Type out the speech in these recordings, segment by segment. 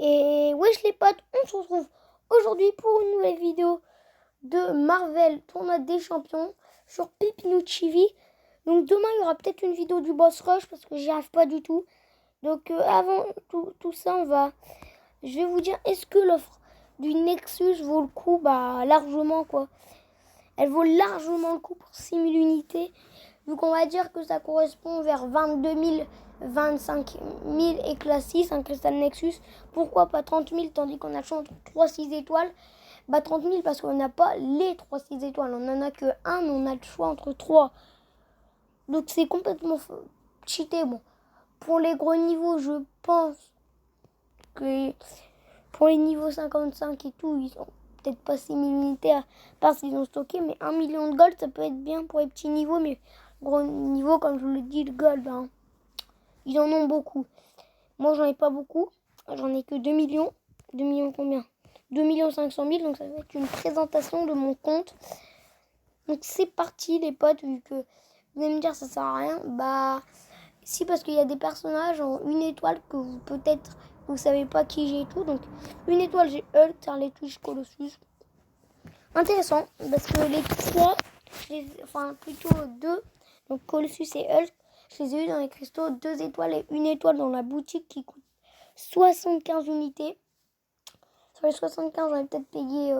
Et wesh les potes, on se retrouve aujourd'hui pour une nouvelle vidéo de Marvel Tournoi des Champions sur Pipinuccivi. Donc demain il y aura peut-être une vidéo du Boss Rush parce que j'y arrive pas du tout. Donc avant tout ça, je vais vous dire, est-ce que l'offre du Nexus vaut le coup? Bah largement quoi. Elle vaut largement le coup pour 6000 unités. Vu qu'on va dire que ça correspond vers 22 000, 25 000 éclats 6, un cristal Nexus. Pourquoi pas 30 000 tandis qu'on a le choix entre 3-6 étoiles? Bah 30 000 parce qu'on n'a pas les 3-6 étoiles. On n'en a que un, mais on a le choix entre 3. Donc c'est complètement cheaté. Bon, pour les gros niveaux, je pense que pour les niveaux 55 et tout, ils ont peut-être pas 6000 unités à part s'ils ont stocké. Mais 1 million de gold, ça peut être bien pour les petits niveaux. Mais gros niveaux, comme je vous le dis, le gold, hein, ils en ont beaucoup. Moi, j'en ai pas beaucoup. J'en ai que 2 millions. 2 millions combien? 2 500 000. Donc, ça va être une présentation de mon compte. Donc, c'est parti, les potes. Vu que vous allez me dire, ça sert à rien. Bah, si, parce qu'il y a des personnages en une étoile que vous, peut-être, vous savez pas qui j'ai et tout. Donc, une étoile, j'ai Hulk, Tarletuche, Colossus. Intéressant, parce que les trois, enfin, plutôt deux, donc Colossus et Hulk, je les ai eu dans les cristaux 2 étoiles et 1 étoile dans la boutique qui coûte 75 unités. Sur les 75, j'en ai peut-être payé...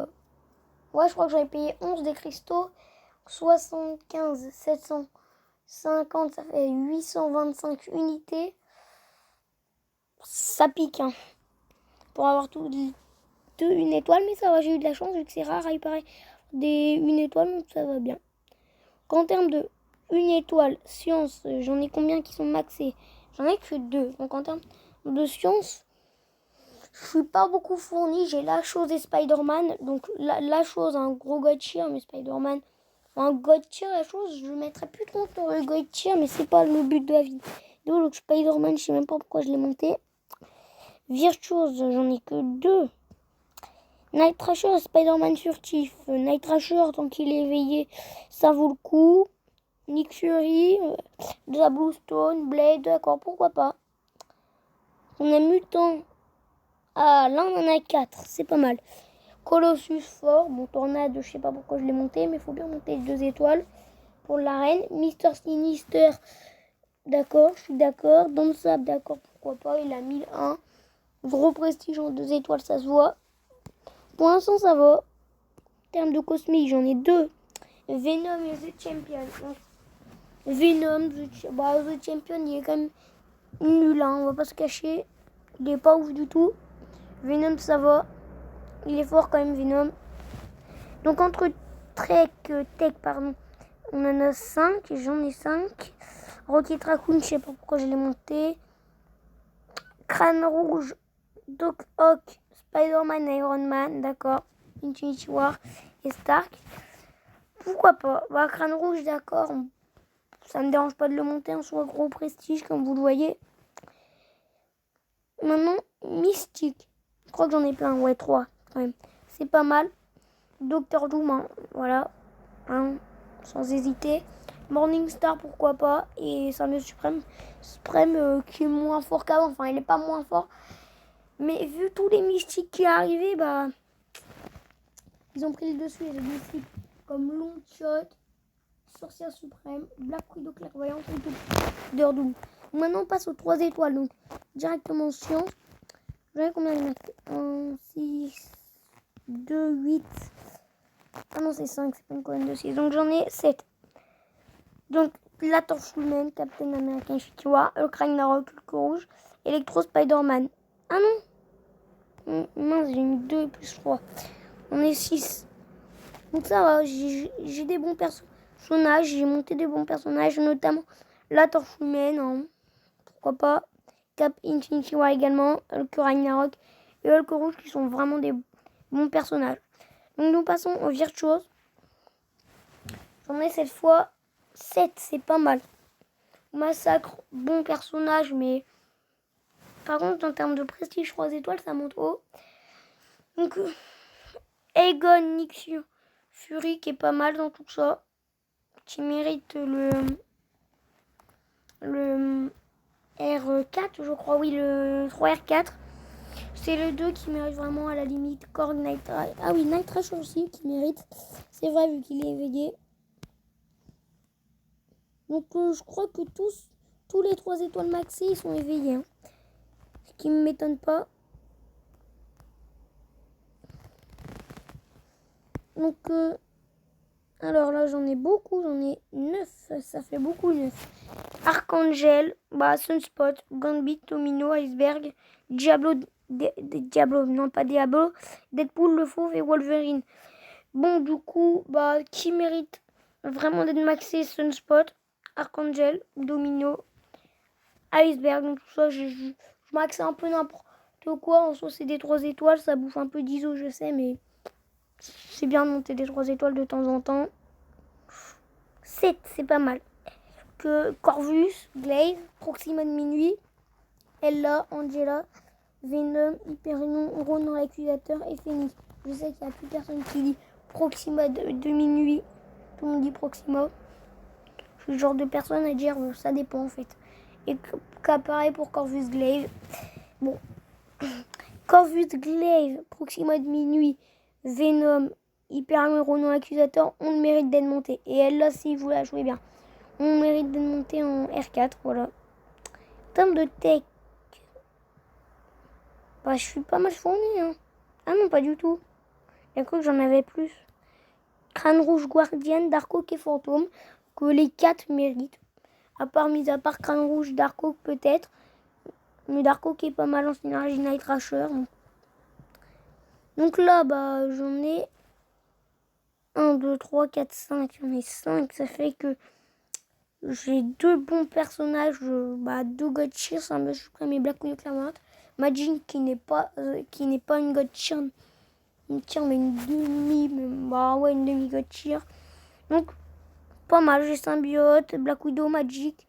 Ouais, je crois que j'en ai payé 11 des cristaux. 75, 750, ça fait 825 unités. Ça pique, hein. Pour avoir tout une étoile, mais ça va, j'ai eu de la chance vu que c'est rare à y paraître des 1 étoile, donc ça va bien. En termes de 1 étoile, science, j'en ai combien qui sont maxés? J'en ai que 2. Donc en termes de science, je suis pas beaucoup fourni. J'ai la chose et Spider-Man. Donc la chose, un gros God Tier, mais Spider-Man, un God Tier, la chose, je le mettrais plus trop dans le God Tier, mais c'est pas le but de la vidéo. Donc Spider-Man, je sais même pas pourquoi je l'ai monté. Virtuose, j'en ai que 2. Night Thrasher, Spider-Man furtif. Night Thrasher, tant qu'il est éveillé, ça vaut le coup. Nick Fury, de la Bluestone, Blade, d'accord, pourquoi pas. On a Mutant. Ah, là on en a 4, c'est pas mal. Colossus fort, bon Tornade, je sais pas pourquoi je l'ai monté, mais il faut bien monter 2 étoiles pour l'arène. Mister Sinister, d'accord, je suis d'accord. Donsab, d'accord, pourquoi pas, il a 1001. Gros prestige en 2 étoiles, ça se voit. Pour l'instant ça va. En termes de cosmique, j'en ai 2. Venom et The Champion. Venom, The Champion, il est quand même nul, hein, on va pas se cacher. Il est pas ouf du tout. Venom, ça va. Il est fort quand même, Venom. Donc entre Tech, pardon, on en a 5. J'en ai 5. Rocket Raccoon, je sais pas pourquoi je l'ai monté. Crâne Rouge, Doc Ock, Spider-Man, Iron Man, d'accord. Infinity War et Stark. Pourquoi pas? Bah, Crâne Rouge, d'accord. Ça me dérange pas de le monter en soit gros prestige, comme vous le voyez. Maintenant, Mystique. Je crois que j'en ai plein. Ouais, 3 quand même. C'est pas mal. Docteur Doom, hein, voilà. Hein, sans hésiter. Morningstar, pourquoi pas. Et Samuel Suprême. Qui est moins fort qu'avant. Enfin, il est pas moins fort. Mais vu tous les mystiques qui sont arrivés, bah... Ils ont pris le dessus. Les mystiques comme Longshot, Sorcière Suprême, Black Widow Clairvoyante et Docteur Doom. Maintenant, on passe aux 3 étoiles. Donc, directement science. J'en ai combien de mettre 1, 6, 2, 8. Ah non, c'est 5, c'est pas une colonne de 6. Donc j'en ai 7. Donc la Torche Humaine, Captain America Infinity War, Hulk Ragnarok, Hulk Rouge, Electro, Spider-Man. Ah non, mince, j'ai mis 2 et plus 3. On est 6. Donc ça va, j'ai des bons personnages. J'ai monté des bons personnages, notamment la Torche Humaine. Hein. Pourquoi pas. Cap Infinity War également, Hulk Ragnarok et Hulk Rouge qui sont vraiment des bons personnages. Donc nous passons aux virtuoses. J'en ai cette fois 7, c'est pas mal. Massacre, bon personnage, mais par contre en termes de prestige 3 étoiles, ça monte haut. Donc Aegon, Nick Fury qui est pas mal dans tout ça. Qui mérite le R4, je crois, oui, le 3R4. c'est les deux qui méritent vraiment à la limite. Korg, Night Rush. Ah oui, Night Rush aussi qui mérite. C'est vrai vu qu'il est éveillé. Donc je crois que tous les 3 étoiles maxées ils sont éveillés. Hein. Ce qui ne m'étonne pas. Donc alors là j'en ai beaucoup, j'en ai 9. Ça fait beaucoup 9. Archangel, Sunspot, Gambit, Domino, Iceberg, Diablo, Diablo, non pas Diablo, Deadpool, Le Fauve et Wolverine. Bon, du coup, qui mérite vraiment d'être maxé? Sunspot, Archangel, Domino, Iceberg. Donc tout ça, je maxe un peu n'importe quoi. En soi, c'est des 3 étoiles, ça bouffe un peu d'ISO, je sais, mais c'est bien de monter des 3 étoiles de temps en temps. 7, c'est pas mal. Que Corvus, Glaive, Proxima de minuit, Ella, Angela, Venom, Hyperion, Ronan l'accusateur et Phoenix. Je sais qu'il n'y a plus personne qui dit Proxima de minuit. Tout le monde dit Proxima. Je suis le genre de personne à dire ça dépend en fait. Et pareil pour Corvus Glaive. Bon. Corvus Glaive, Proxima de minuit, Venom, Hyperion, Ronan l'accusateur, on le mérite d'être monté. Et elle là, si vous la jouez bien, on mérite d'être monté en R4. Voilà. En termes de tech, je suis pas mal fourni. Hein. Ah non, pas du tout. Il y a cru que j'en avais plus. Crâne Rouge, Guardian, Dark Oak et Fantôme, que les 4 méritent. Mis à part Crâne Rouge, Dark Oak peut-être. Mais Dark Oak est pas mal en synergie Night Rasher. Donc là, j'en ai 1, 2, 3, 4, 5. J'en ai 5. Ça fait que j'ai 2 bons personnages. 2 God Cheers, un Monsieur Suprême et Black Widow Clairvoyante. Magic qui n'est pas une God Cheer. Une Cheer, mais une demi. Une demi God Cheer. Donc, pas mal. J'ai Symbiote, Black Widow, Magic,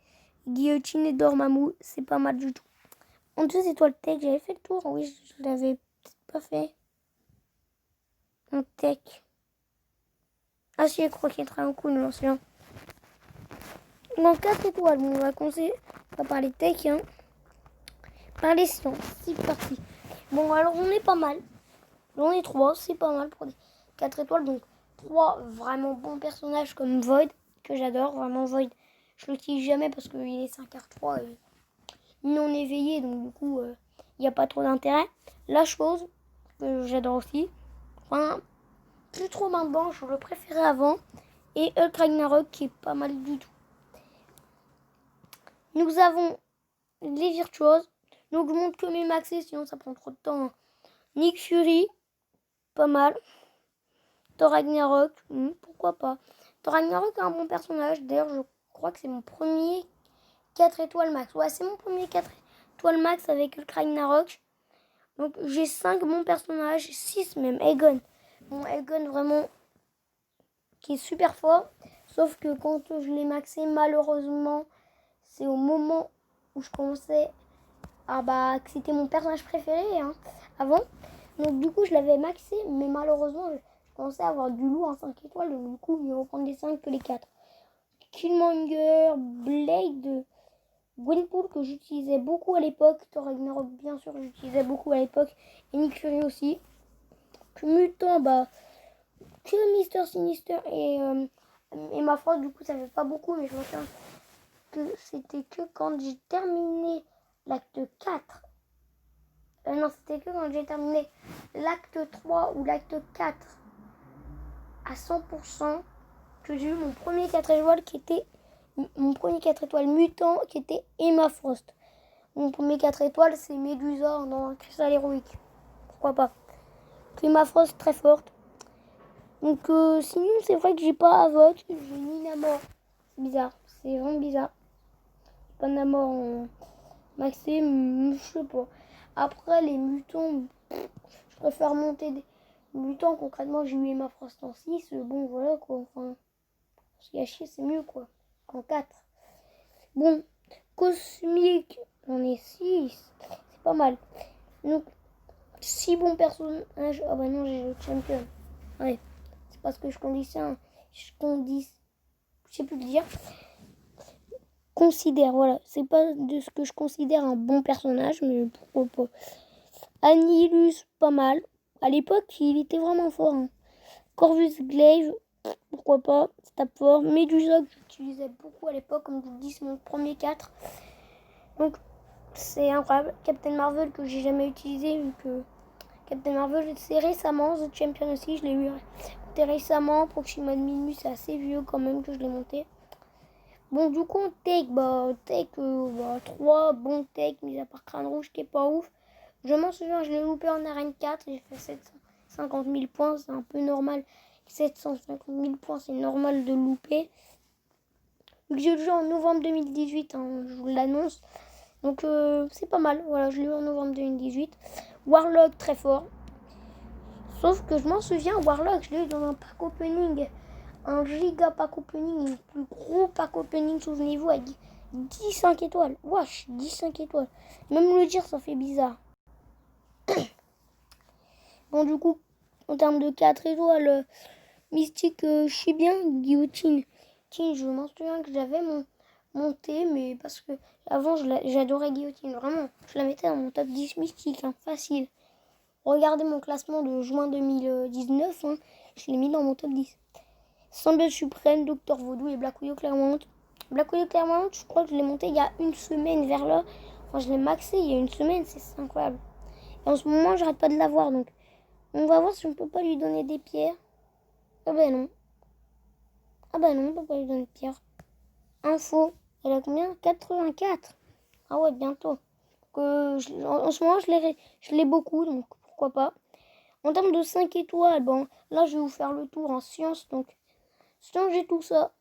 Guillotine et Dormammu. C'est pas mal du tout. En 2 étoiles tech, j'avais fait le tour. Oui, je l'avais peut-être pas fait. En tech. Ah si, je crois qu'il est très cool l'ancien. En 4 étoiles, on va commencer à parler tech. Hein. Parler science, c'est parti. Bon, alors on est pas mal. J'en ai 3, c'est pas mal pour des 4 étoiles. Donc 3 vraiment bons personnages comme Void, que j'adore. Vraiment Void, je l'utilise jamais parce qu'il est 5R3 et non éveillé. Donc du coup, il n'y a pas trop d'intérêt. La chose que j'adore aussi. Enfin, plus trop maintenant, je le préférais avant. Et Hulk Ragnarok qui est pas mal du tout. Nous avons les virtuoses. Donc je montre que mes maxés, sinon ça prend trop de temps. Nick Fury, pas mal. Thor Ragnarok, pourquoi pas. Thor Ragnarok est un bon personnage. D'ailleurs, je crois que c'est mon premier 4 étoiles max. Ouais, c'est mon premier 4 étoiles max avec Hulk Ragnarok. Donc j'ai 5 bons personnages, 6 même. Aegon. Bon, Aegon vraiment qui est super fort. Sauf que quand je l'ai maxé, malheureusement, c'est au moment où je commençais que c'était mon personnage préféré avant. Donc du coup, je l'avais maxé, mais malheureusement, je commençais à avoir du lourd en 5 étoiles. Donc du coup, il va prendre les 5 que les 4. Killmonger, Blade, Gwenpool que j'utilisais beaucoup à l'époque. Thor Ragnarok, bien sûr, j'utilisais beaucoup à l'époque. Et Nick Fury aussi. Mutant, que Mister Sinister et ma Frost, du coup, ça fait pas beaucoup, mais je me souviens que c'était que quand j'ai terminé l'acte 4. Non, c'était que quand j'ai terminé l'acte 3 ou l'acte 4 à 100% que j'ai eu mon premier 4 étoiles qui était mon premier 4 étoiles mutant qui était Emma Frost. Mon premier 4 étoiles c'est Medusa dans Cristal héroïque. Pourquoi pas. Emma Frost très forte. Donc sinon c'est vrai que j'ai pas à vote. J'ai ni Namor. C'est bizarre. C'est vraiment bizarre. Pas Namor en maxé, je sais pas. Après les mutants, je préfère monter des mutants. Concrètement, j'ai eu Emma Frost en 6. Bon, voilà quoi. Enfin, ce gâchis, c'est mieux quoi. Qu'en 4. Bon, cosmique, j'en ai 6. C'est pas mal. Donc, 6 bons personnages. Ah bah non, j'ai le champion. Ouais, c'est parce que je conditionne. Je sais plus le dire. Considère, voilà. C'est pas de ce que je considère un bon personnage, mais pourquoi pas. Anilus, pas mal. À l'époque, il était vraiment fort. Hein. Corvus Glaive, pourquoi pas, ça tape fort. Medusa, que j'utilisais beaucoup à l'époque, comme je vous le dis, c'est mon premier 4. Donc, c'est incroyable. Captain Marvel, que j'ai jamais utilisé, vu que Captain Marvel, c'est récemment. The Champion aussi, je l'ai eu récemment. Proxima de Minmus, c'est assez vieux quand même que je l'ai monté. Bon, du coup, tech, 3 bons tech, mis à part Crâne Rouge qui est pas ouf. Je m'en souviens, je l'ai loupé en arène 4, j'ai fait 750 000 points, c'est un peu normal. 750 000 points, c'est normal de louper. Vu que j'ai le jeu en novembre 2018, hein, je vous l'annonce. Donc c'est pas mal, voilà, je l'ai eu en novembre 2018. Warlock, très fort. Sauf que je m'en souviens, Warlock, je l'ai eu dans un pack opening. Un giga pack opening, le plus gros pack opening, souvenez-vous, avec 10 5 étoiles. Wesh, 10 5 étoiles. Même le dire, ça fait bizarre. Bon, du coup, en termes de 4 étoiles, Mystique, je suis bien. Guillotine, je m'en souviens que j'avais monté, mais parce que avant, j'adorais Guillotine, vraiment. Je la mettais dans mon top 10 Mystique, hein, facile. Regardez mon classement de juin 2019, hein, je l'ai mis dans mon top 10. Sandbell Suprême, Docteur Vaudou et Black Widow Clairmont. Black Widow Clairmont, je crois que je l'ai monté il y a une semaine vers là. Enfin, je l'ai maxé il y a une semaine, c'est incroyable. Et en ce moment, j'arrête pas de l'avoir, donc on va voir si on peut pas lui donner des pierres. Ah ben non. Ah ben non, on peut pas lui donner de pierres. Info, elle a combien? 84. Ah ouais, bientôt. En ce moment, je l'ai beaucoup, donc pourquoi pas. En termes de 5 étoiles, bon, là, je vais vous faire le tour en sciences, donc sciences, j'ai tout ça.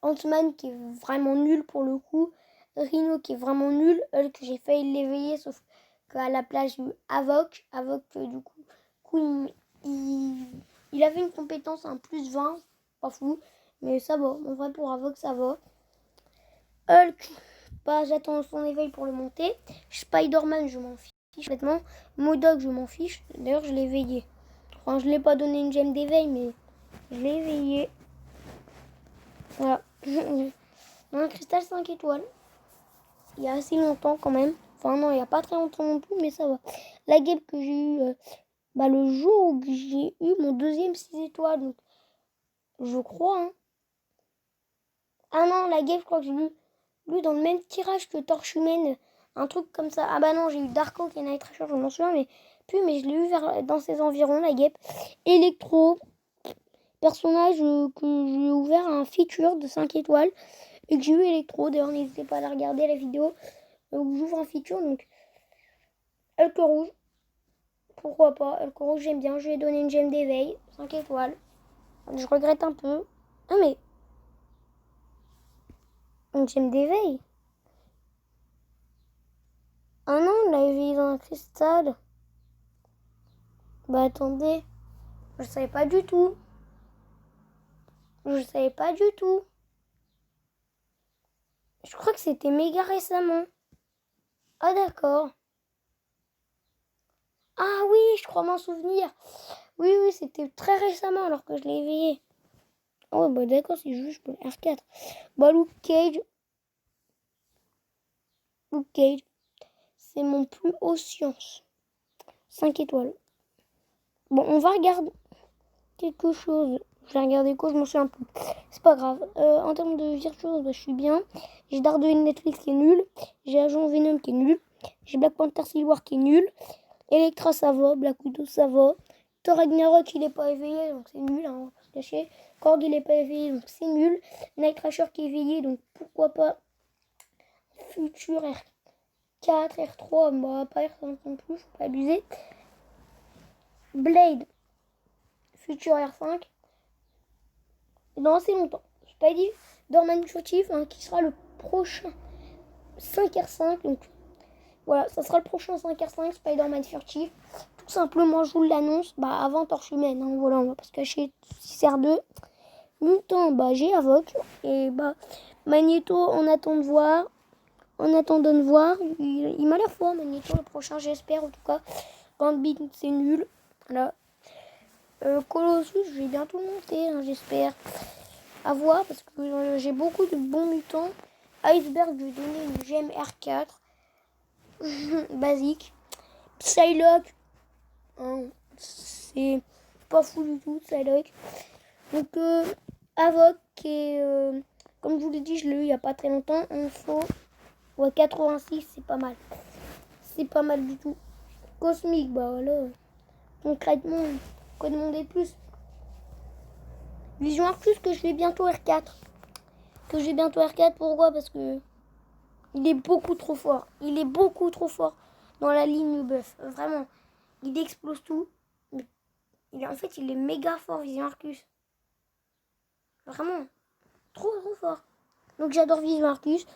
Ant-Man qui est vraiment nul pour le coup. Rhino qui est vraiment nul. Hulk, j'ai failli l'éveiller, sauf qu'à la place, j'ai eu Havok. Havok, du coup il avait une compétence, un plus 20. Pas fou. Mais ça va. En vrai, pour Havok, ça va. Hulk, j'attends son éveil pour le monter. Spider-Man, je m'en fiche complètement. MODOK, je m'en fiche. D'ailleurs, je l'ai éveillé. Enfin, je ne l'ai pas donné une gemme d'éveil, mais je l'ai éveillé. Voilà. Un cristal 5 étoiles. Il y a assez longtemps quand même. Enfin non, il n'y a pas très longtemps non plus, mais ça va. La guêpe que j'ai eu le jour où j'ai eu mon deuxième 6 étoiles. Donc, je crois. Hein. Ah non, la guêpe, je crois que j'ai lu dans le même tirage que Torche Humaine. Un truc comme ça. Ah bah non, j'ai eu Dark Oak et Night Thrasher, je m'en souviens, mais je l'ai eu dans ces environs, la guêpe. Electro, personnage que j'ai ouvert un feature de 5 étoiles. Et que j'ai eu Electro, d'ailleurs n'hésitez pas à la regarder la vidéo où j'ouvre un feature. Donc Hulk rouge, pourquoi pas, Hulk rouge j'aime bien, je lui ai donné une gemme d'éveil, 5 étoiles. Je regrette un peu. Ah mais une gemme d'éveil. Ah non, on l'a éveillé dans un cristal. Bah attendez, je savais pas du tout. Je savais pas du tout. Je crois que c'était méga récemment. Ah d'accord. Ah oui, je crois m'en souvenir. Oui, c'était très récemment alors que je l'ai éveillé. Oh bah d'accord, c'est juste pour R4. Bah Luke Cage, c'est mon plus haut science. 5 étoiles. Bon, on va regarder quelque chose. Je vais regarder quoi, je m'en souviens un peu. C'est pas grave. En termes de virtuose, je suis bien. J'ai Daredevil Netflix qui est nul. J'ai Agent Venom qui est nul. J'ai Black Panther Civil War qui est nul. Elektra ça va. Black Widow ça va. Thor Ragnarok il est pas éveillé donc c'est nul, hein, on va pas se cacher. Korg il est pas éveillé donc c'est nul. Night Thrasher qui est éveillé donc pourquoi pas. Future R4, R3, bah pas R5 non plus, faut pas abuser. Blade, Future R5. Dans assez longtemps. J'ai pas dit Dorman Furtif hein, qui sera le prochain 5R5. Donc voilà, ça sera le prochain 5R5 Spider-Man Furtif. Tout simplement, je vous l'annonce. Bah avant Torche Humaine, hein, voilà, on va pas se cacher. 6R2. Mutant, j'ai Havok. Et Magneto, on attend de voir. En attendant de voir, il m'a l'air fort, Magneto, le prochain, j'espère en tout cas. Gambit, c'est nul. Voilà. Colossus, je vais bientôt le monter, hein, j'espère. À voir, parce que j'ai beaucoup de bons mutants. Iceberg, je vais donner une gemme R4. Basique. Psylocke, hein, c'est pas fou du tout, Psylocke. Donc, Avoc, et comme je vous l'ai dit, je l'ai eu il n'y a pas très longtemps. On faut 86, c'est pas mal. C'est pas mal du tout. Cosmique, bah voilà. Concrètement, quoi demander de plus? Vision Arcus que je vais bientôt R4. Pourquoi? Parce que il est beaucoup trop fort. Il est beaucoup trop fort dans la ligne buff. Vraiment, il explose tout. En fait, il est méga fort, Vision Arcus. Vraiment, trop fort. Donc j'adore Vision Arcus.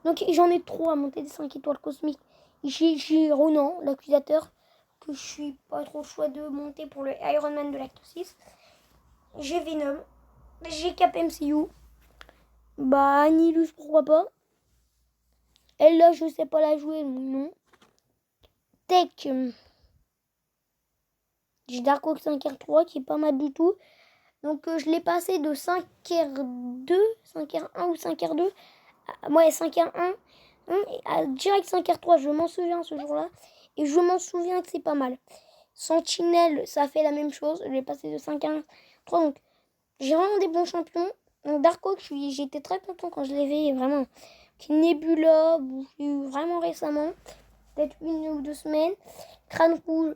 Donc j'en ai trop à monter des 5 étoiles cosmiques. J'ai Ronan, l'accusateur, que je suis pas trop le choix de monter pour le Iron Man de l'Acte 6. J'ai Venom. J'ai Cap MCU. Bah, Annihilus, pourquoi pas. Elle là, je sais pas la jouer, non. Tech. J'ai Dark Oak 5R3 qui est pas mal du tout. Donc je l'ai passé de 5R2, 5R1 ou 5R2. Ouais, 5R1. Direct 5R3, je m'en souviens ce jour-là. Et je m'en souviens que c'est pas mal. Sentinelle, ça fait la même chose. Je l'ai passé de 5R1 3. Donc j'ai vraiment des bons champions. Donc Dark Oak, j'étais très content quand je l'ai vu, vraiment. Nebula, j'ai eu vraiment récemment. Peut-être 1 ou 2 semaines. Crâne rouge,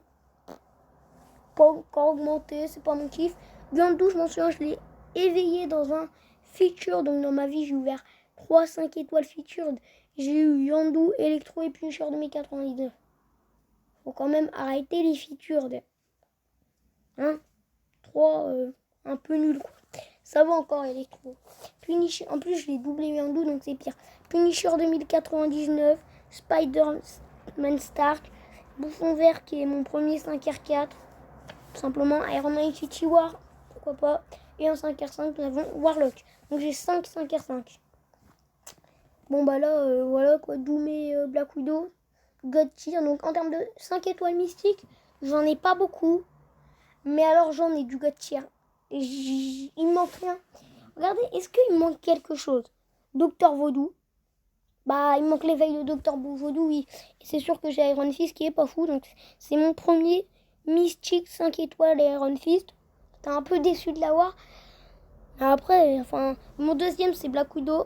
pas encore augmenté, c'est pas mon kiff. Yondu, je m'en souviens, je l'ai éveillé dans un feature. Donc dans ma vie, j'ai ouvert 3-5 étoiles featured. J'ai eu Yondu, Electro et Punisher 2099. Faut quand même arrêter les featured. Hein 3, un peu nul quoi. Ça va encore Electro. Punisher, en plus je l'ai doublé Yondu donc c'est pire. Punisher 2099, Spider-Man Stark, Bouffon Vert qui est mon premier 5R4. Tout simplement Iron Man City War, pourquoi pas. Et en 5R5 nous avons Warlock. Donc j'ai 5 5R5. Bon bah là voilà quoi, Doom et Black Widow, God Tier. Donc en termes de 5 étoiles mystiques, j'en ai pas beaucoup. Mais alors j'en ai du God Tier. Et il me manque rien. Regardez, est-ce qu'il me manque quelque chose? Docteur Vaudou. Bah il me manque l'éveil de Docteur Vaudou, oui. Et c'est sûr que j'ai Iron Fist qui est pas fou. Donc c'est mon premier mystique 5 étoiles et Iron Fist. T'es un peu déçu de l'avoir. Après, enfin, mon deuxième c'est Black Widow.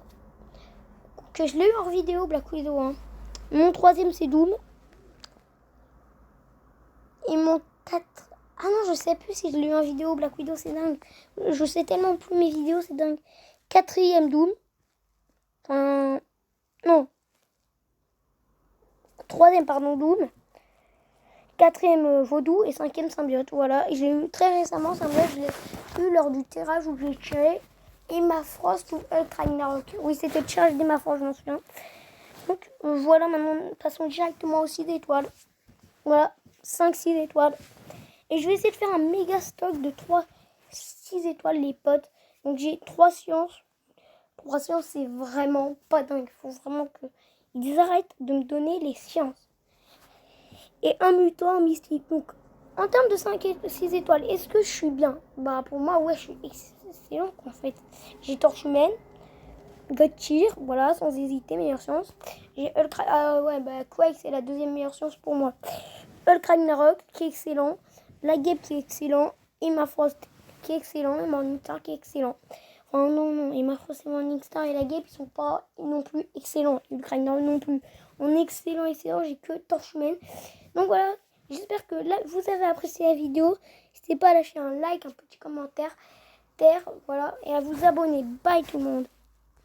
Que je l'ai eu en vidéo, Black Widow. Hein. Mon troisième c'est Doom. Et mon 4... Ah non, je sais plus si je l'ai eu en vidéo, Black Widow, c'est dingue. Je sais tellement plus mes vidéos, c'est dingue. Quatrième Doom. Enfin... Non. Troisième, pardon, Doom. Quatrième Vaudou et cinquième Symbiote. Voilà. Et j'ai eu très récemment Symbiote, je l'ai eu lors du tirage où j'ai tiré Emma Frost ou Hulk Ragnarok. Oui, c'était le tirage d'Emma Frost, je m'en souviens. Donc voilà, maintenant, passons directement aux 6 étoiles. Voilà, 5-6 étoiles. Et je vais essayer de faire un méga stock de 3-6 étoiles, les potes. Donc j'ai 3 sciences. 3 sciences, c'est vraiment pas dingue. Il faut vraiment qu'ils arrêtent de me donner les sciences. Et un mutant, un mystique. Donc en termes de 5 et 6 étoiles, est-ce que je suis bien? Bah pour moi, ouais, je suis excellent en fait. J'ai Torche Humaine, God Tier, voilà, sans hésiter, meilleure science. J'ai Hulk, Quake, c'est la deuxième meilleure science pour moi. Hulk Ragnarok, qui est excellent. La Guêpe, qui est excellent. Emma Frost, qui est excellent. Et Morningstar, qui est excellent. Enfin, non. Emma Frost et Morningstar et la Guêpe, ils sont pas non plus excellents. Hulk Ragnarok non plus. En excellent, j'ai que Torche Humaine. Donc voilà, j'espère que là, vous avez apprécié la vidéo. N'hésitez pas à lâcher un like, un petit commentaire. Voilà, et à vous abonner. Bye tout le monde.